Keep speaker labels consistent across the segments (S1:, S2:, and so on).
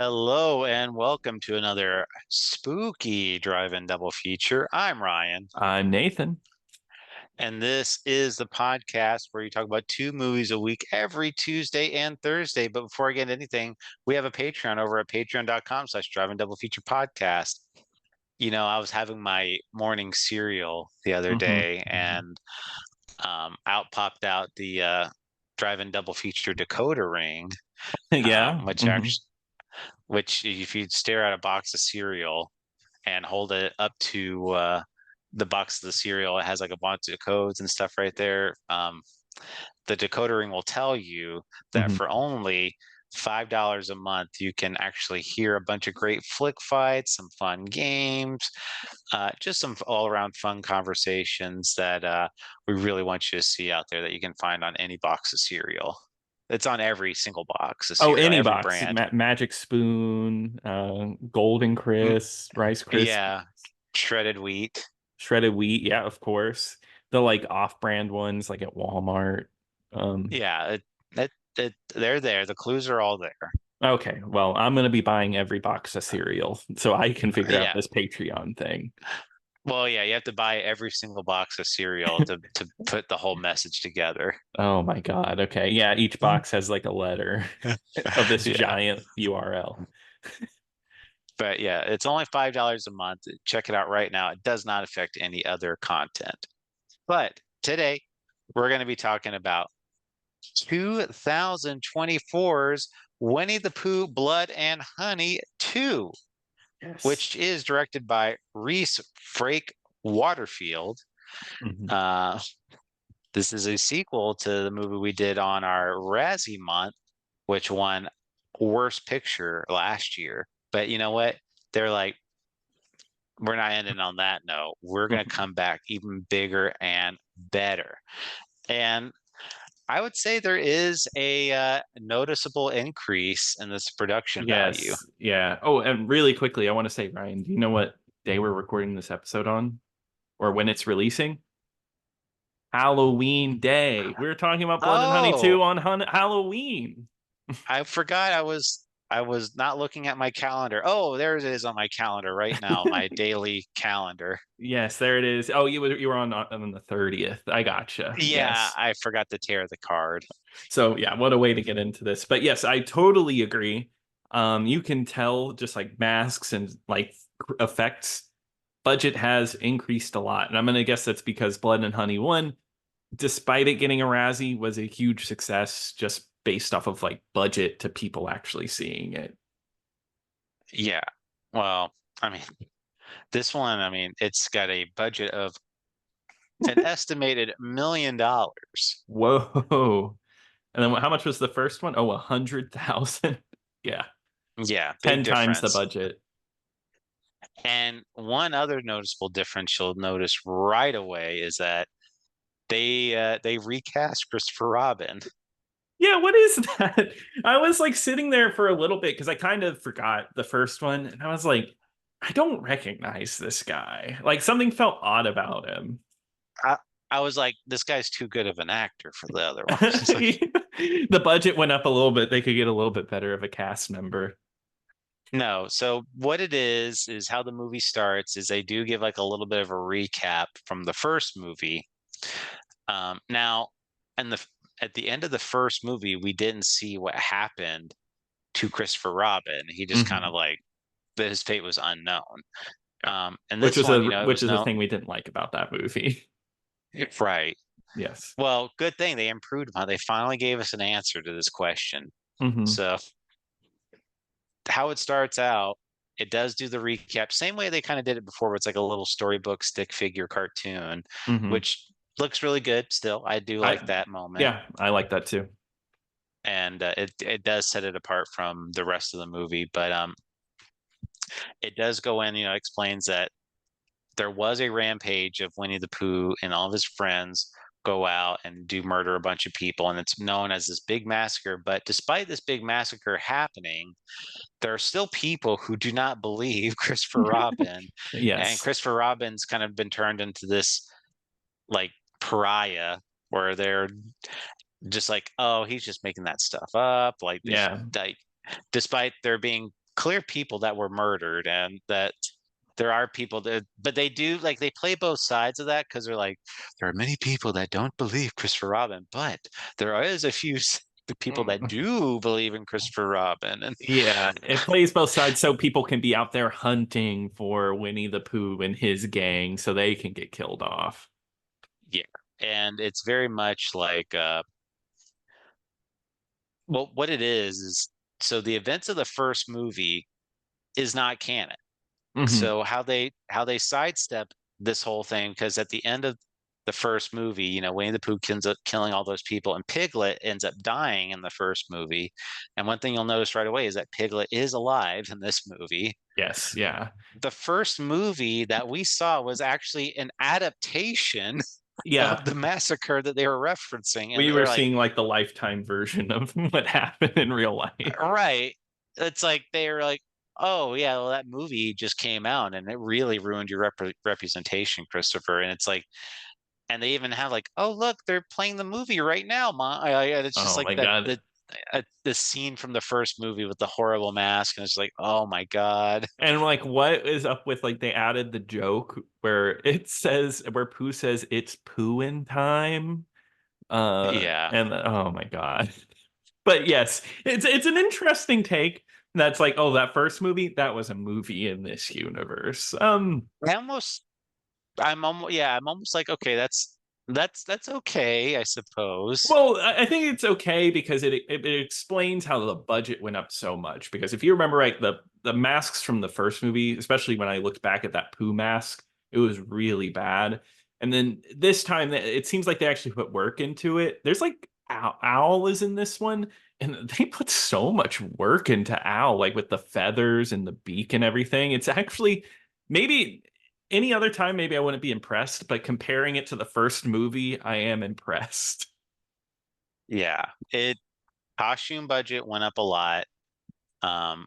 S1: Hello and welcome to another spooky drive-in double feature. I'm Ryan,
S2: I'm Nathan.
S1: and this is the podcast where you talk about two movies a week every Tuesday and Thursday. But before I get into anything, we have a Patreon over at patreon.com/drive-in double feature podcast. I was having my morning cereal the other
S2: hmm
S1: day, and out popped out the drive-in double feature decoder ring,
S2: Yeah.
S1: which actually which if you stare at a box of cereal and hold it up to the box of the cereal, it has like a bunch of codes and stuff right there. The decoder ring will tell you that
S2: hmm
S1: for only $5 a month, you can actually hear a bunch of great flick fights, some fun games, just some all around fun conversations that we really want you to see out there that you can find on any box of cereal. It's on every single box of
S2: Oh,
S1: cereal,
S2: any
S1: every
S2: box.
S1: brand.
S2: Magic Spoon, Golden
S1: Mm,
S2: Crisp, Rice Krispies,
S1: yeah, shredded wheat.
S2: Shredded Wheat. Yeah, of course. The like off-brand ones, like at Walmart. Um,
S1: Yeah, they're there. The clues are all there.
S2: okay, well, I'm gonna be buying every box of cereal so I can figure out
S1: Yeah.
S2: this Patreon thing.
S1: Well, yeah, you have to buy every single box of cereal to put the whole message together.
S2: Oh my God. Okay. Yeah, each box has like a letter of this
S1: Yeah.
S2: giant URL.
S1: But yeah, it's only $5 a month. Check it out right now. It does not affect any other content. But today we're going to be talking about 2024's Winnie the Pooh Blood and Honey 2,
S2: Yes.
S1: which is directed by Reese Frake Waterfield.
S2: Mhm.
S1: Uh, this is a sequel to the movie we did on our Razzie month, which won Worst Picture last year. But you know what? They're like, we're not ending on that note. We're going to come back even bigger and better. And I would say there is a noticeable increase in this production value.
S2: Yes. Yeah. Oh, and really quickly, I want to say, Ryan, do you know what day we're recording this episode on or when it's releasing? Halloween Day. We were talking about Blood and Honey
S1: Oh,
S2: 2 on Halloween.
S1: I forgot I was not looking at my calendar. Oh, there it is on my calendar right now, my daily calendar.
S2: Yes, there it is. Oh, you were on the 30th. I gotcha.
S1: Yeah,
S2: Yes.
S1: I forgot to tear the card.
S2: So yeah, what a way to get into this. But yes, I totally agree. You can tell just like masks and like effects budget has increased a lot. And I'm gonna guess that's because Blood and Honey 1, despite it getting a Razzie, was a huge success just based off of like budget to people actually seeing it.
S1: Yeah. Well, I mean, this one, I mean, it's got a budget of an estimated $1 million.
S2: Whoa. And then how much was the first one? Oh, 100,000. Yeah.
S1: Yeah, big
S2: 10 times the
S1: difference.
S2: budget.
S1: And one other noticeable difference you'll notice right away is that they recast Christopher Robin.
S2: Yeah, what is that? I was like sitting there for a little bit because I kind of forgot the first one. And I was like, I don't recognize this guy. Like something felt odd about him.
S1: I, I was like, this guy's too good of an actor for the other ones. It's like,
S2: The budget went up a little bit. They could get a little bit better of a cast member.
S1: no. So what it is how the movie starts is they do give like a little bit of a recap from the first movie. Now, and the at the end of the first movie, we didn't see what happened to Christopher Robin. He just kind of
S2: Mhm.
S1: like his fate was unknown.
S2: Yeah.
S1: And
S2: Which
S1: this
S2: was
S1: one,
S2: a
S1: it
S2: which
S1: was
S2: is a
S1: no
S2: thing we didn't like about that movie.
S1: right.
S2: Yes.
S1: Well, good thing they improved upon it. They finally gave us an answer to this question.
S2: hmm
S1: So how it starts out, it does do the recap, same way they kind of did it before, where it's like a little storybook stick figure cartoon,
S2: hmm
S1: which looks really good still. I do like
S2: I
S1: that moment.
S2: yeah, I like that too.
S1: And it does set it apart from the rest of the movie. But it does go in, explains that there was a rampage of Winnie the Pooh and all of his friends go out and do murder a bunch of people, and it's known as this big massacre. But despite this big massacre happening, there are still people who do not believe Christopher Robin, and
S2: Yes.
S1: Christopher Robin's kind of been turned into this like pariah where they're just like, oh, he's just making that stuff up. Like,
S2: Yeah.
S1: like despite there being clear people that were murdered, and that there are people that, but they do like they play both sides of that because they're like, there are many people that don't believe Christopher Robin, but there is a few the people that
S2: Mm.
S1: do believe in Christopher Robin, and
S2: Yeah, it plays both sides so people can be out there hunting for Winnie the Pooh and his gang so they can get killed off.
S1: yeah, and it's very much like well, what it is so the events of the first movie is not canon.
S2: Hmm.
S1: So how they sidestep this whole thing, because at the end of the first movie, Winnie the Pooh ends up killing all those people, and Piglet ends up dying in the first movie. And one thing you'll notice right away is that Piglet is alive in this movie.
S2: Yes, yeah.
S1: The first movie that we saw was actually an adaptation
S2: Yeah,
S1: of the massacre that they were referencing, and
S2: we were
S1: they're like,
S2: seeing like the Lifetime version of what happened in real life.
S1: right. It's like they were like, oh yeah, well that movie just came out and it really ruined your representation, Christopher. And it's like, and they even have like, oh look, they're playing the movie right now, Mom. And it's just
S2: Oh
S1: like
S2: my
S1: that
S2: God.
S1: the scene from the first movie with the horrible mask, and it's like, oh my god.
S2: And like, what is up with like they added the joke where it says where Pooh says it's pooin' time?
S1: Yeah,
S2: And oh my God. But yes, it's an interesting take. That's like, oh, that first movie, that was a movie in this universe.
S1: I almost, I'm almost like, okay, that's okay, I suppose.
S2: Well, I think it's okay because it explains how the budget went up so much. Because if you remember right, the masks from the first movie, especially when I looked back at that Pooh mask, it was really bad. And then this time, it seems like they actually put work into it. There's like Owl is in this one, and they put so much work into Owl, like with the feathers and the beak and everything. It's actually maybe any other time, maybe I wouldn't be impressed, but comparing it to the first movie, I am impressed.
S1: Yeah, it costume budget went up a lot. Um,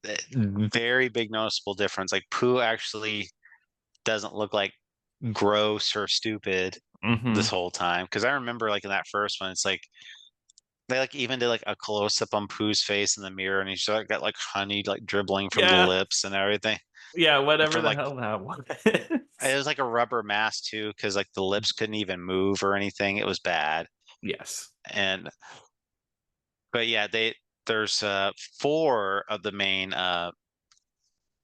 S1: very big noticeable difference. Like Pooh actually doesn't look like gross or stupid this
S2: Hmm.
S1: whole time. Because I remember like in that first one, it's like they like even did like a close up on Pooh's face in the mirror, and he's like got like honey like dribbling from the
S2: Yeah,
S1: lips and everything.
S2: yeah, whatever
S1: From
S2: the
S1: like
S2: hell that was.
S1: it was like a rubber mask too, because like the lips couldn't even move or anything. It was bad.
S2: Yes.
S1: And but yeah, there's four of the main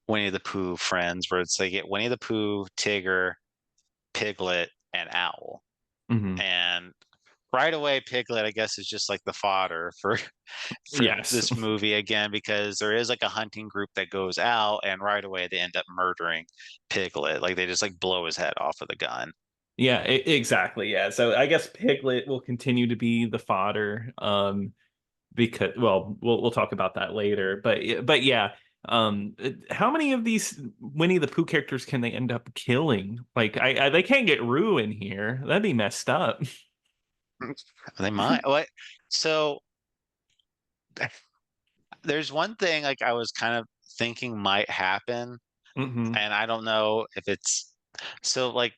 S1: Winnie the Pooh friends, where it's like Winnie the Pooh, Tigger, Piglet, and Owl.
S2: Hmm.
S1: And right away, Piglet, I guess, is just like the fodder for
S2: Yes.
S1: this movie again, because there is like a hunting group that goes out, and right away they end up murdering Piglet. Like they just like blow his head off with a gun.
S2: Yeah, exactly. Yeah. So I guess Piglet will continue to be the fodder. Because well, we'll talk about that later. But yeah, how many of these Winnie the Pooh characters can they end up killing? Like they can't get Rue in here. That'd be messed up.
S1: They might. What? So there's one thing like I was kind of thinking might happen,
S2: Hmm.
S1: and I don't know if it's so like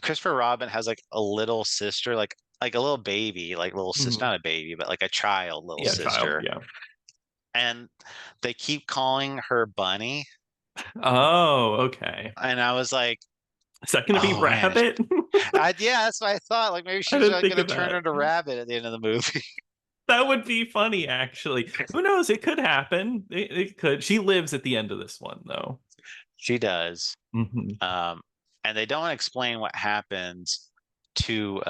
S1: Christopher Robin has like a little sister, like a little baby, like little sister,
S2: Hmm.
S1: not a baby, but like a child little
S2: Yeah, child.
S1: sister.
S2: Yeah.
S1: And they keep calling her Bunny.
S2: Oh, okay.
S1: And I was like,
S2: Is that going to be
S1: oh man,
S2: Rabbit?
S1: yeah, that's what I thought. Like maybe
S2: I
S1: she's
S2: didn't think
S1: gonna
S2: of
S1: turn
S2: that.
S1: into Rabbit at the end of the movie.
S2: That would be funny, actually. Who knows? It could happen. It could. She lives at the end of this one, though.
S1: She does.
S2: Hmm.
S1: Um, and they don't explain what happens to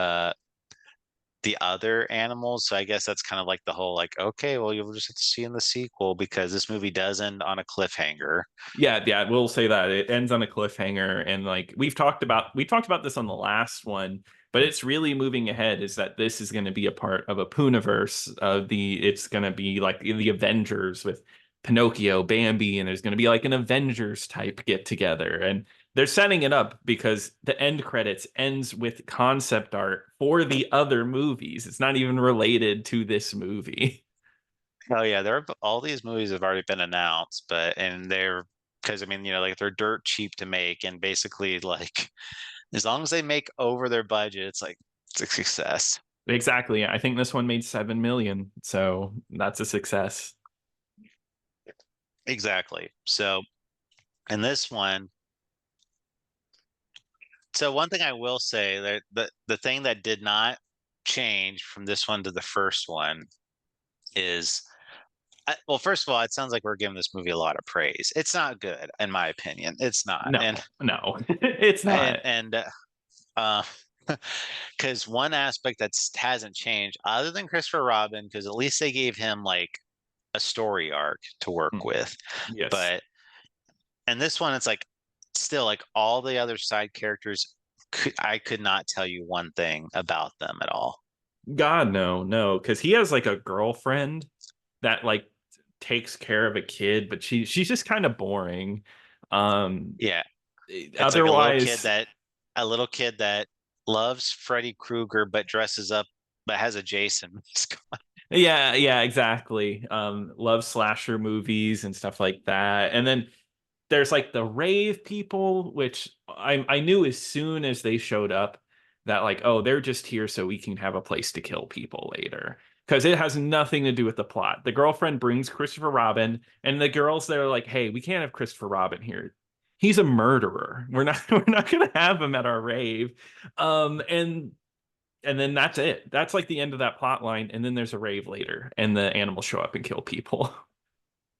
S1: the other animals. So I guess that's kind of like the whole like, okay, well, you'll just have to see in the sequel, because this movie does end on a cliffhanger.
S2: Yeah, yeah, we'll say that it ends on a cliffhanger, and like we talked about this on the last one, but it's really moving ahead. Is that this is going to be a part of a Pooniverse of it's going to be like the Avengers with Pinocchio, Bambi, and there's going to be like an Avengers type get together, and they're setting it up because the end credits ends with concept art for the other movies. It's not even related to this movie.
S1: Oh yeah, all these movies have already been announced, but and they're because I mean, like they're dirt cheap to make, and basically like as long as they make over their budget, it's like it's a success.
S2: Exactly. I think this one made 7 million, so that's a success.
S1: exactly. So in this one, so one thing I will say that the thing that did not change from this one to the first one is well, first of all, it sounds like we're giving this movie a lot of praise. It's not good, in my opinion. It's not,
S2: No, no, it's not.
S1: and uh, because one aspect that's hasn't changed, other than Christopher Robin, because at least they gave him like a story arc to work
S2: Mm,
S1: with,
S2: yes.
S1: but and this one, it's like still like all the other side characters. I could not tell you one thing about them at all.
S2: God, no, no, because he has like a girlfriend that like takes care of a kid, but she's just kind of boring. Um,
S1: Yeah, it's like
S2: otherwise,
S1: a little kid that loves Freddy Krueger but dresses up but has a Jason mask.
S2: yeah, yeah, exactly. Love slasher movies and stuff like that. And then there's like the rave people, which I knew as soon as they showed up that like, oh, they're just here so we can have a place to kill people later. Because it has nothing to do with the plot. The girlfriend brings Christopher Robin, and the girls they're like, hey, we can't have Christopher Robin here. He's a murderer. We're not gonna have him at our rave. And then that's it. That's like the end of that plot line. And then there's a rave later, and the animals show up and kill people.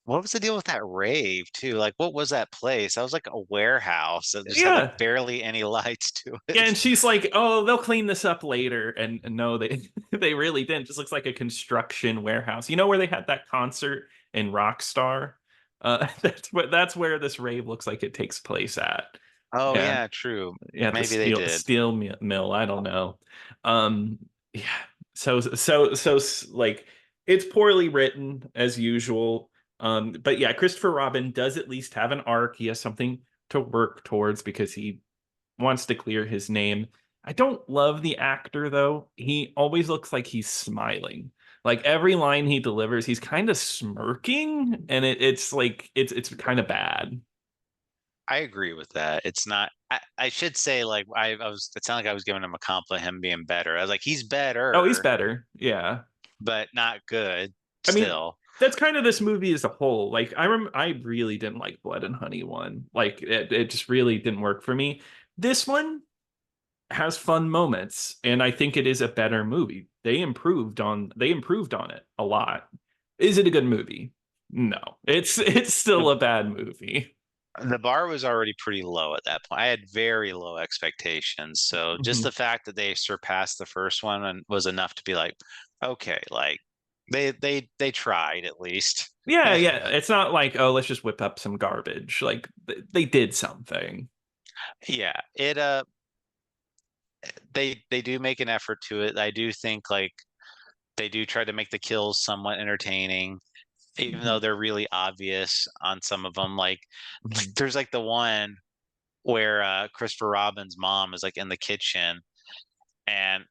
S1: What was the deal with that rave too? Like, what was that place? That was like a warehouse that just had like
S2: Yeah.
S1: barely any lights to
S2: Yeah,
S1: it.
S2: and she's like, "Oh, they'll clean this up later," and no, they they really didn't. It just looks like a construction warehouse. You know where they had that concert in Rockstar? That's where this rave looks like it takes place at.
S1: Oh
S2: Yeah,
S1: yeah, true.
S2: yeah, the
S1: Maybe they did.
S2: steel mill. I don't know. Yeah. Like it's poorly written as usual. But yeah, Christopher Robin does at least have an arc. He has something to work towards because he wants to clear his name. I don't love the actor though. He always looks like he's smiling. Like every line he delivers, he's kind of smirking, and it's like it's kind of bad.
S1: I agree with that. It's not. I should say like I was. It sounded like I was giving him a compliment. Him being better. I was like, he's
S2: Oh, he's
S1: better,
S2: better. Yeah.
S1: but not good.
S2: I mean,
S1: Still,
S2: that's kind of this movie as a whole. Like I really didn't like Blood and Honey one. Like it just really didn't work for me. This one has fun moments, and I think it is a better movie. They improved on it a lot. Is it a good movie? No. It's
S1: the
S2: still a bad movie.
S1: the bar was already pretty low at that point. I had very low expectations. So just
S2: Mhm.
S1: the fact that they surpassed the first one and was enough to be like, okay, like they tried at least.
S2: Yeah, yeah. It's not like, oh, let's just whip up some garbage. Like they did something.
S1: Yeah, it they do make an effort to it. I do think like they do try to make the kills somewhat entertaining, even though
S2: Mhm,
S1: they're really obvious on some of them. Like
S2: mhm.
S1: there's like the one where Christopher Robin's mom is like in the kitchen and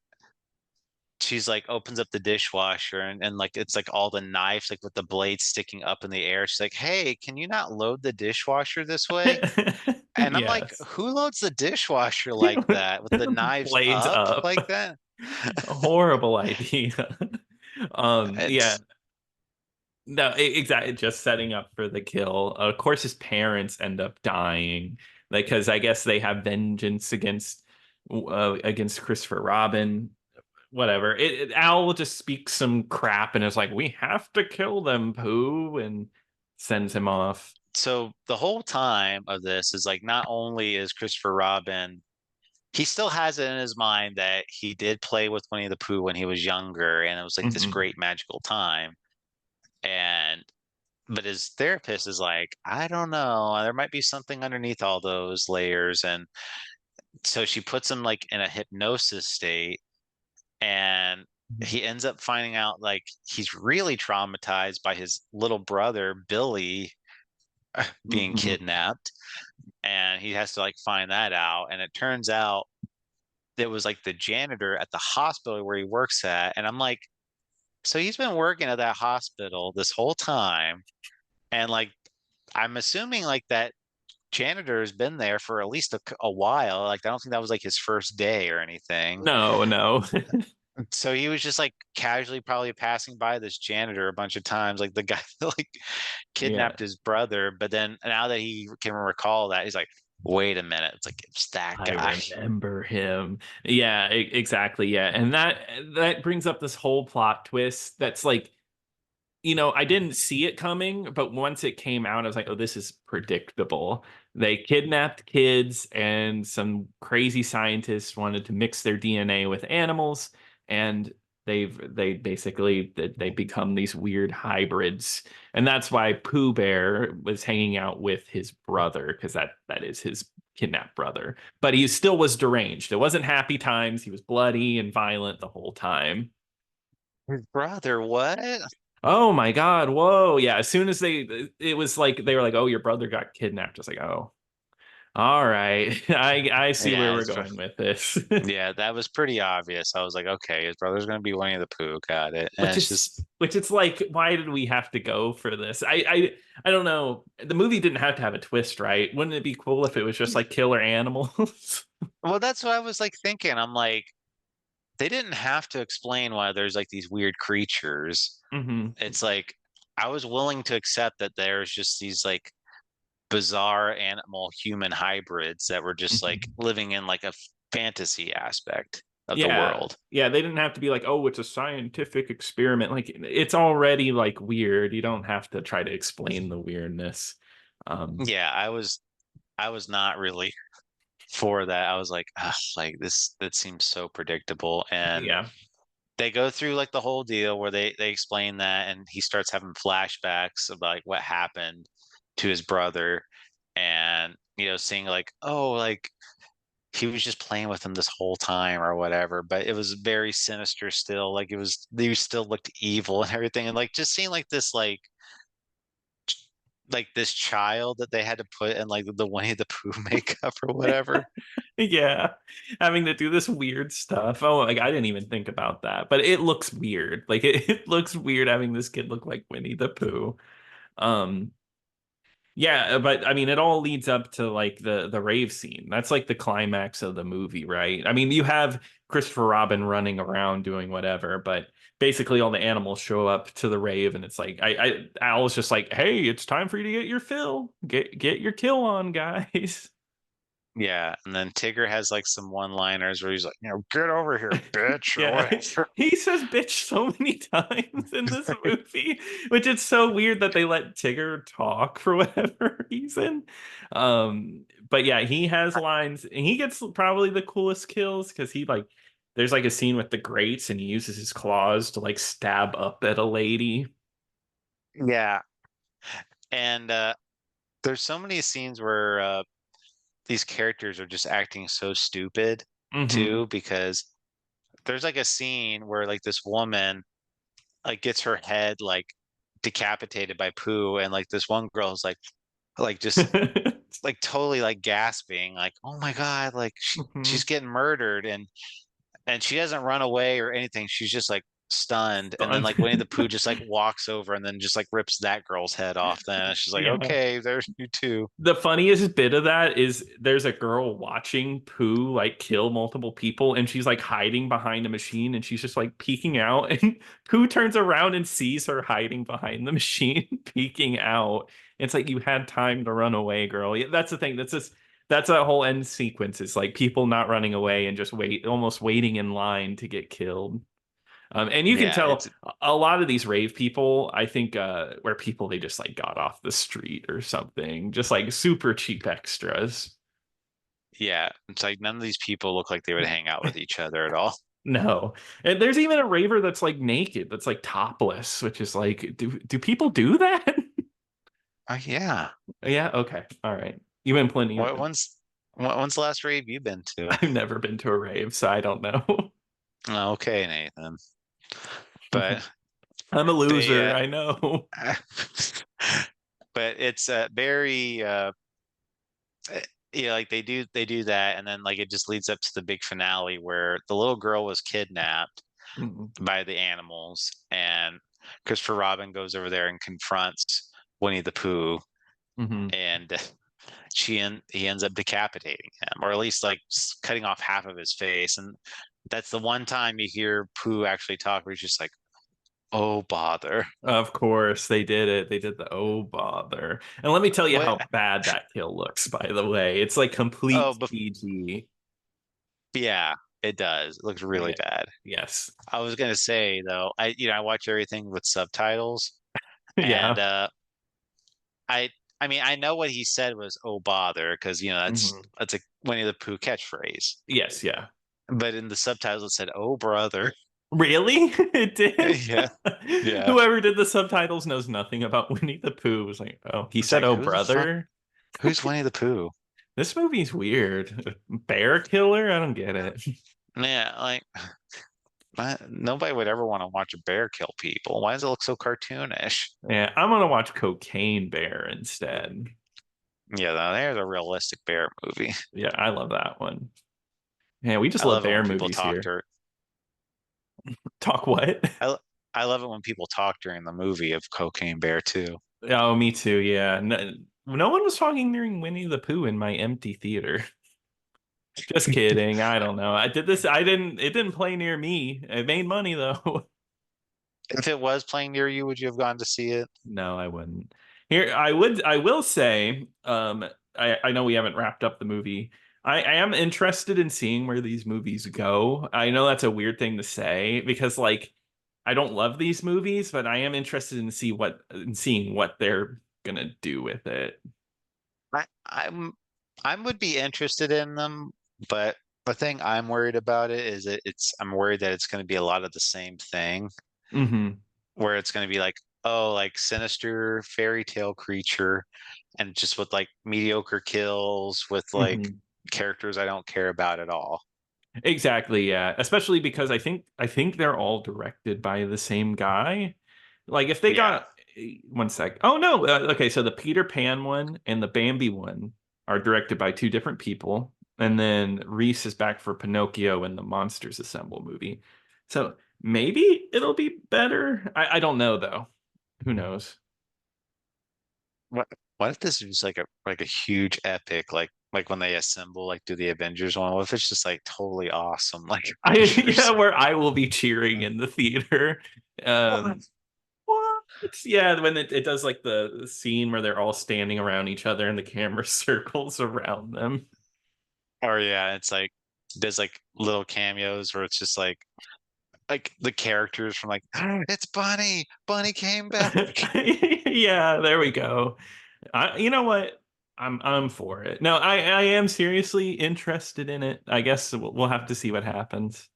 S1: she's like opens up the dishwasher and like it's like all the knives like with the blades sticking up in the air. She's like, hey, can you not load the dishwasher this way? And I'm like,
S2: Yes.
S1: who loads the dishwasher like that with the knives
S2: Blades
S1: up
S2: up.
S1: like that?
S2: A horrible idea. Yeah.
S1: It's
S2: No, exactly. Just setting up for the kill. Of course, his parents end up dying because I guess they have vengeance against Christopher Robin. Whatever. Al will just speak some crap and is like, "We have to kill them, Pooh," and sends him off.
S1: so the whole time of this is like not only is Christopher Robin, he still has it in his mind that he did play with Winnie the Pooh when he was younger and it was like this
S2: Mhm.
S1: great magical time. And but his therapist is like, I don't know, there might be something underneath all those layers. And so she puts him like in a hypnosis state and he ends up finding out like he's really traumatized by his little brother Billy being
S2: Mhm.
S1: kidnapped and he has to like find that out and it turns out it was like the janitor at the hospital where he works at and I'm like so he's been working at that hospital this whole time and like I'm assuming like that janitor has been there for at least a while. Like I don't think that was like his first day or anything.
S2: No, no.
S1: So he was just like casually probably passing by this janitor a bunch of times, like the guy that like
S2: Yeah,
S1: kidnapped his brother. But then now that he can recall that, he's like, wait a minute, it's like it's that
S2: I
S1: guy.
S2: remember him. Yeah, exactly. Yeah. And that brings up this whole plot twist that's like, I didn't see it coming, but once it came out, I was like, oh, this is predictable. They kidnapped kids, and some crazy scientists wanted to mix their DNA with animals, and they basically they become these weird hybrids. And that's why Pooh Bear was hanging out with his brother, because that is his kidnapped brother. But he still was deranged. It wasn't happy times. He was bloody and violent the whole time.
S1: His brother, what?
S2: Oh my God. Whoa. Yeah. As soon as it was like, they were like, oh, your brother got kidnapped. I was like, oh, all right. I see where
S1: Yeah,
S2: we're going with this.
S1: yeah, that was pretty obvious. I was like, okay, his brother's gonna be Winnie the Pooh. Got it. And it's just,
S2: Which it's like, why did we have to go for this? I don't know. The movie didn't have to have a twist, right? Wouldn't it be cool if it was just like killer animals?
S1: well, that's what I was like thinking. I'm like, they didn't have to explain why there's like these weird creatures.
S2: hmm
S1: It's like I was willing to accept that there's just these like bizarre animal human hybrids that were just like
S2: hmm
S1: living in like a fantasy aspect of the
S2: Yeah.
S1: world.
S2: Yeah, they didn't have to be like, oh, it's a scientific experiment. Like it's already like weird. You don't have to try to explain the weirdness.
S1: Yeah, I was not really for that. I was like, ugh, like this that seems so predictable. And
S2: Yeah.
S1: they go through like the whole deal where they explain that, and he starts having flashbacks of like what happened to his brother, and seeing like, oh, like he was just playing with him this whole time or whatever. But it was very sinister still. Like it was, they still looked evil and everything. And like just seeing like this child that they had to put in like the Winnie the Pooh makeup or whatever.
S2: Yeah, having to do this weird stuff. Oh, like I didn't even think about that, but it looks weird. Like it looks weird having this kid look like Winnie the Pooh. Um, yeah, but I mean, it all leads up to like the rave scene. That's like the climax of the movie, right? I mean, you have Christopher Robin running around doing whatever, but basically all the animals show up to the rave, and it's like Al's just like, "Hey, it's time for you to get your fill, get your kill on, guys."
S1: Yeah, and then Tigger has like some one-liners where he's like, get over here, bitch, or
S2: Yeah,
S1: whatever.
S2: he says bitch so many times in this movie, which it's so weird that they let Tigger talk for whatever reason. But yeah, he has lines and he gets probably the coolest kills because he like there's like a scene with the grates and he uses his claws to like stab up at a lady.
S1: Yeah, and there's so many scenes where these characters are just acting so stupid
S2: hmm
S1: too, because there's like a scene where like this woman like gets her head like decapitated by poo, and like this one girl is like just like totally like gasping, like, oh my God, like she's
S2: hmm
S1: getting murdered. And she doesn't run away or anything. She's just like stunned. And then
S2: Stunned.
S1: like Winnie the Pooh just like walks over and then just like rips that girl's head off. Then she's like,
S2: Yeah.
S1: okay, there's you too.
S2: The funniest bit of that is there's a girl watching Pooh like kill multiple people and she's like hiding behind a machine and she's just like peeking out and Pooh turns around and sees her hiding behind the machine peeking out. It's like you had time to run away, girl. Yeah, that's the thing. That's a whole end sequence. It's like people not running away and just almost waiting in line to get killed. And you can
S1: Yeah,
S2: tell
S1: it's
S2: a lot of these rave people, I think, were people they just like got off the street or something, just like super cheap extras.
S1: yeah, it's like none of these people look like they would hang out with each other at all.
S2: No, and there's even a raver that's like naked, that's like topless, which is like, do people do that?
S1: Yeah.
S2: Yeah, okay, all right. You've been plenty of.
S1: What when's the last rave you've been to?
S2: I've never been to a rave, so I don't know.
S1: Oh, okay, Nathan. But
S2: I'm a
S1: they
S2: loser, I know.
S1: but it's very yeah, like they do that, and then like it just leads up to the big finale where the little girl was kidnapped
S2: Mhm.
S1: by the animals, and Christopher Robin goes over there and confronts Winnie the Pooh,
S2: Mhm.
S1: and he ends up decapitating him, or at least like cutting off half of his face. And That's the one time you hear Pooh actually talk, where he's just like, "Oh bother."
S2: Of course, they did it. They did the oh bother. And let me tell you
S1: What?
S2: how bad that kill looks, by the way. It's like
S1: Oh,
S2: complete
S1: but
S2: CG.
S1: yeah, it does. It looks really
S2: Yeah.
S1: bad.
S2: Yes.
S1: I was gonna say though, I watch everything with subtitles, and
S2: Yeah.
S1: I I mean I know what he said was "oh bother" because that's
S2: Mhm.
S1: that's a Winnie the Pooh catchphrase,
S2: Yes, yeah.
S1: but in the subtitles it said "oh brother."
S2: Really? It did?
S1: Yeah, yeah.
S2: Whoever did the subtitles knows nothing about Winnie the Pooh. It was like, oh, he
S1: It's
S2: said,
S1: like
S2: oh,
S1: who the fuck?
S2: brother.
S1: Who's Winnie the Pooh?
S2: This movie's weird. Bear killer? I don't get it.
S1: Yeah, like nobody would ever want to watch a bear kill people. Why does it look so cartoonish?
S2: Yeah, I'm gonna watch Cocaine Bear instead.
S1: Yeah, now there's a realistic bear movie.
S2: Yeah, I love that one. Yeah, we just
S1: I
S2: love
S1: love it
S2: bear
S1: when people
S2: movies
S1: talk
S2: here.
S1: to
S2: Talk what?
S1: I I love it when people talk during the movie of Cocaine Bear too.
S2: Oh, me too. Yeah. No, no one was talking during Winnie the Pooh in my empty theater. Just kidding. I don't know. I did this. I didn't. It didn't play near me. It made money though.
S1: If it was playing near you, would you have gone to see it?
S2: No, I wouldn't. Here, I would. I will say. I know we haven't wrapped up the movie. I am interested in seeing where these movies go. I know that's a weird thing to say because like I don't love these movies, but I am interested in seeing what they're gonna do with it.
S1: I would be interested in them, but the thing I'm worried about it is I'm worried that it's going to be a lot of the same thing,
S2: Hmm.
S1: where it's going to be like, oh, like sinister fairy tale creature, and just with like mediocre kills with like
S2: Hmm.
S1: characters I don't care about at all.
S2: Exactly, yeah. Especially because I think they're all directed by the same guy. Like if they
S1: Yeah,
S2: got one sec. Oh no. Okay, so the Peter Pan one and the Bambi one are directed by two different people, and then Reese is back for Pinocchio and the Monsters Assemble movie. So maybe it'll be better. I don't know though. Who knows?
S1: what what if this is just like a huge epic, like when they assemble, like do the Avengers one? What if it's just like totally awesome, like
S2: Yeah,
S1: Avengers?
S2: where I will be cheering in the theater. Um, What? Yeah, when it does like the scene where they're all standing around each other and the camera circles around them.
S1: Or yeah, it's like there's like little cameos where it's just like the characters from like it's Bunny. Bunny came back.
S2: Yeah, there we go. You know what? I'm for it. No, I am seriously interested in it. I guess we'll have to see what happens.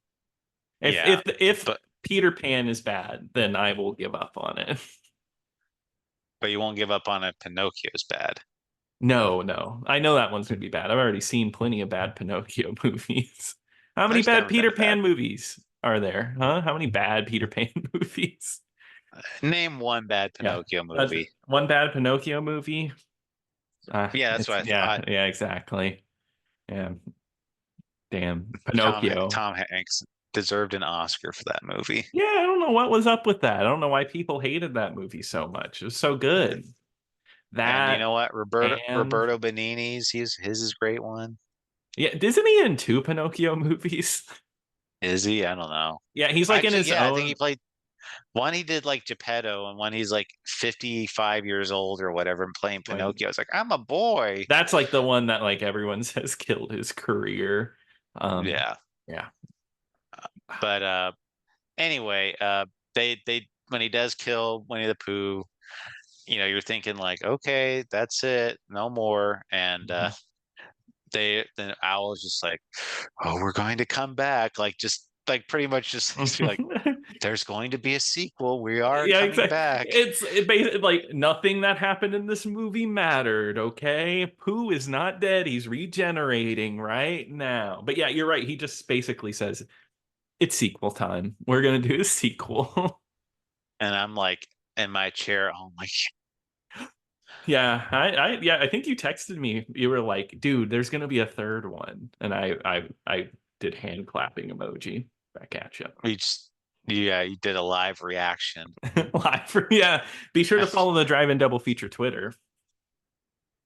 S2: If
S1: Yeah,
S2: if if
S1: but
S2: Peter Pan is bad, then I will give up on it.
S1: but you won't give up on it. Pinocchio's bad.
S2: No, no. I know that one's going to be bad. I've already seen plenty of bad Pinocchio movies. How many
S1: There's
S2: bad
S1: never been
S2: Peter
S1: a bad.
S2: Pan movies are there? Huh? How many bad Peter Pan movies?
S1: Name one bad
S2: Yeah.
S1: Pinocchio movie.
S2: One bad Pinocchio movie.
S1: Yeah, that's
S2: It's
S1: what I
S2: yeah,
S1: thought.
S2: yeah, exactly. Yeah. Damn. Pinocchio.
S1: Tom Hanks deserved an Oscar for that movie.
S2: Yeah, I don't know what was up with that. I don't know why people hated that movie so much. It was so good.
S1: And you
S2: That
S1: know what?
S2: and
S1: Roberto Benini's his is a great one.
S2: yeah, isn't he in two Pinocchio movies?
S1: Is he? I don't know.
S2: Yeah, he's like in
S1: Actually,
S2: his
S1: yeah, I think he
S2: own.
S1: played one. He did like Geppetto, and one he's like 55 years old or whatever, and playing
S2: When
S1: Pinocchio. I was like, I'm a boy.
S2: That's like the one that like everyone says killed his career. Um,
S1: Yeah,
S2: yeah.
S1: but anyway, they when he does kill Winnie the Pooh, you're thinking like, okay, that's it, no more, and
S2: Mhm.
S1: then Owl is just like, oh, we're going to come back, like just like pretty much just makes me like, there's going to be a sequel. We are
S2: Yeah,
S1: coming
S2: exactly.
S1: back.
S2: It basically like nothing that happened in this movie mattered. Okay, Pooh is not dead. He's regenerating right now. But yeah, you're right. He just basically says it's sequel time. We're gonna do a sequel.
S1: And I'm like in my chair, oh my.
S2: Yeah, yeah, I think you texted me. You were like, "Dude, there's gonna be a third one," and I did hand clapping emoji back at you.
S1: We just, yeah, you did a live reaction.
S2: Live. Yeah, be sure to follow the Drive-In Double Feature Twitter.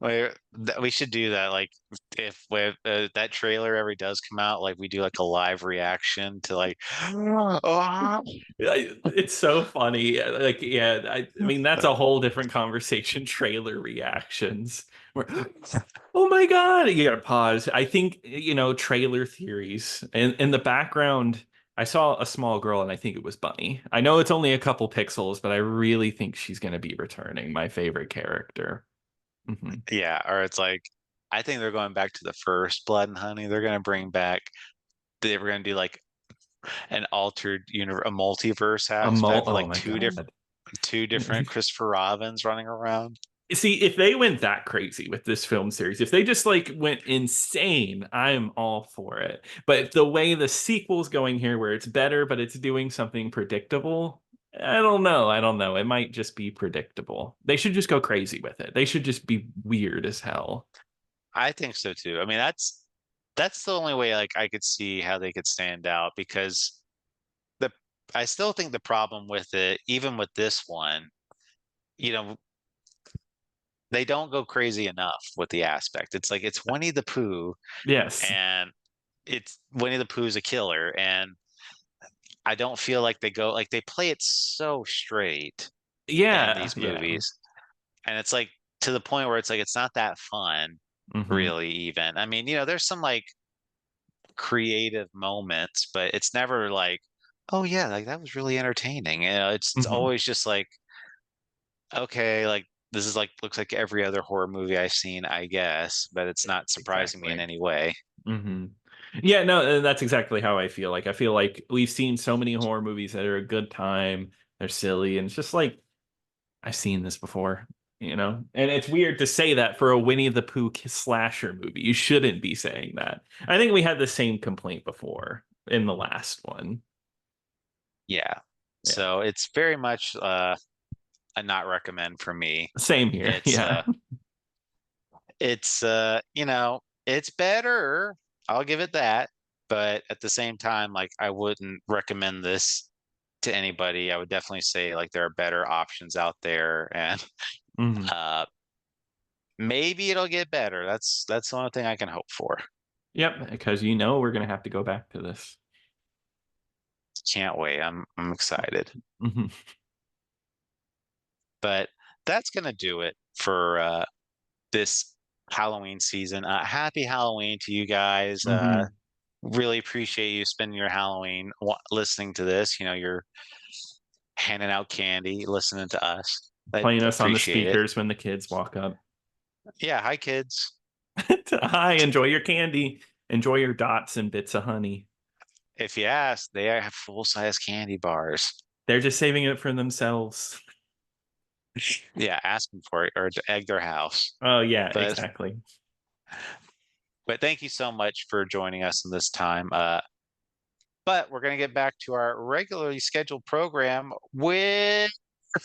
S1: We should do that. Like, if that trailer ever does come out, like we do like a live reaction to like, oh,
S2: It's so funny. Like, yeah, I mean, that's a whole different conversation. Trailer reactions. Where, oh my God, you gotta pause. I think, trailer theories. In the background, I saw a small girl and I think it was Bunny. I know it's only a couple pixels, but I really think she's gonna be returning, my favorite character. Hmm.
S1: yeah. Or it's like, I think they're going back to the first Blood and Honey. They're gonna bring back. They were gonna do like an altered universe, a multiverse aspect with
S2: Oh
S1: like
S2: my God.
S1: two different Christopher Robins running around.
S2: See, if they went that crazy with this film series, if they just like went insane, I'm all for it. But the way the sequel's going here, where it's better, but it's doing something predictable, I don't know. I don't know. It might just be predictable. They should just go crazy with it. They should just be weird as hell.
S1: I think so too. I mean, that's the only way like I could see how they could stand out because the I still think the problem with it, even with this one, you know, they don't go crazy enough with the aspect. It's like it's Winnie the Pooh
S2: Yes.
S1: and it's Winnie the Pooh's a killer, and I don't feel like they go like they play it so straight in
S2: Yeah.
S1: these
S2: Yeah.
S1: movies. And it's like to the point where it's like it's not that fun,
S2: Hmm.
S1: really, even. I mean, there's some like creative moments, but it's never like, oh yeah, like that was really entertaining. It's
S2: Hmm.
S1: always just like, okay, like this is like looks like every other horror movie I've seen, I guess, but it's not surprising me in
S2: Exactly.
S1: any way.
S2: Hmm. Yeah, no, that's exactly how I feel. Like I feel like we've seen so many horror movies that are a good time. They're silly, and it's just like I've seen this before, And it's weird to say that for a Winnie the Pooh slasher movie. You shouldn't be saying that. I think we had the same complaint before in the last one.
S1: Yeah.
S2: Yeah.
S1: So it's very much a not recommend for me.
S2: Same here.
S1: It's
S2: Yeah.
S1: uh it's better. I'll give it that. But at the same time, like I wouldn't recommend this to anybody. I would definitely say like there are better options out there and
S2: Hmm.
S1: uh maybe it'll get better. That's the only thing I can hope for.
S2: Yep. Because we're gonna have to go back to this.
S1: Can't wait. I'm excited.
S2: Hmm.
S1: But that's gonna do it for this Halloween season. Happy Halloween to you guys.
S2: Hmm.
S1: Really appreciate you spending your Halloween listening to this. You're handing out candy, listening to us. I
S2: Playing us on the
S1: appreciate it.
S2: speakers when the kids walk up.
S1: Yeah, hi kids.
S2: Hi, enjoy your candy. Enjoy your dots and bits of honey.
S1: If you ask, they have full-size candy bars.
S2: They're just saving it for themselves.
S1: Yeah, ask them for it or to egg their house.
S2: Oh yeah,
S1: But
S2: exactly.
S1: but thank you so much for joining us in this time. But we're gonna get back to our regularly scheduled program with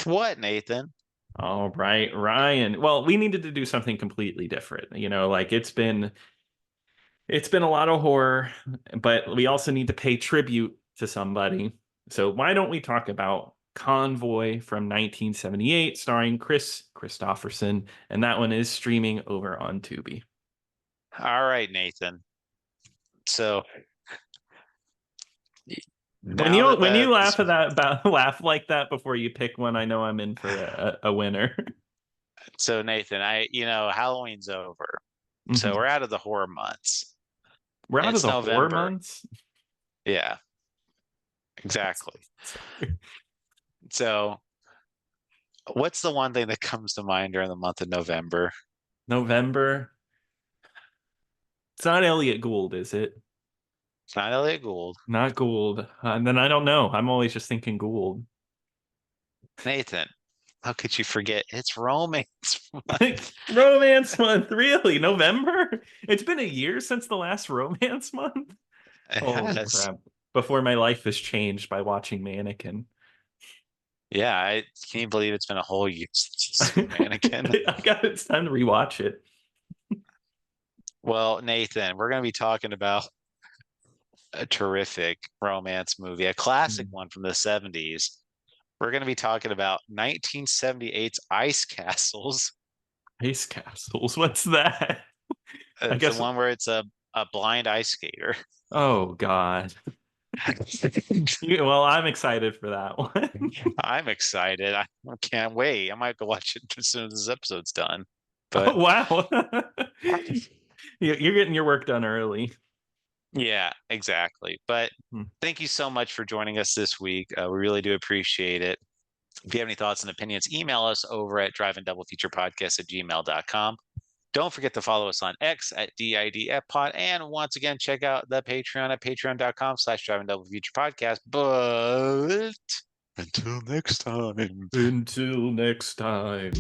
S1: what, Nathan?
S2: All right, Ryan. Well, we needed to do something completely different. Like it's been a lot of horror, but we also need to pay tribute to somebody. So why don't we talk about Convoy from 1978, starring Chris Christopherson, and that one is streaming over on Tubi.
S1: All right, Nathan. So
S2: When
S1: now
S2: you
S1: that
S2: when you
S1: this,
S2: laugh at that about laugh like that before you pick one, I know I'm in for a winner.
S1: so Nathan, Halloween's over. So
S2: Mhm.
S1: we're out of the horror months.
S2: We're out of
S1: It's
S2: the horror
S1: November.
S2: months.
S1: Yeah, exactly. So what's the one thing that comes to mind during the month of November?
S2: November. It's not Elliot Gould, is it?
S1: It's not Elliot Gould.
S2: Not Gould. And then I don't know. I'm always just thinking Gould.
S1: Nathan, how could you forget? It's romance month.
S2: Romance month, really? November? It's been a year since the last romance month. Holy
S1: Yes.
S2: crap. Before my life has changed by watching Mannequin.
S1: Yeah, can you believe it's been a whole year since you've seen Mannequin?
S2: I got it's time to rewatch it.
S1: Well, Nathan, we're going to be talking about a terrific romance movie, a classic
S2: Mm.
S1: one from the 70s. We're going to be talking about 1978's Ice Castles.
S2: Ice castles. What's that? I
S1: It's the
S2: guess.
S1: one where it's a blind ice skater.
S2: Oh God. Well, I'm excited for that one.
S1: I'm excited. I can't wait. I might go watch it as soon as this episode's done.
S2: Oh
S1: But
S2: wow. You're getting your work done early.
S1: yeah, exactly. But
S2: Hmm.
S1: thank you so much for joining us this week. We really do appreciate it. If you have any thoughts and opinions, email us over at driveanddoubleFeaturePodcast@gmail.com. Don't forget to follow us on X at DIDFpod. And once again, check out the Patreon at patreon.com/driveanddoubleFeaturePodcast. But until next time.
S2: Until next time.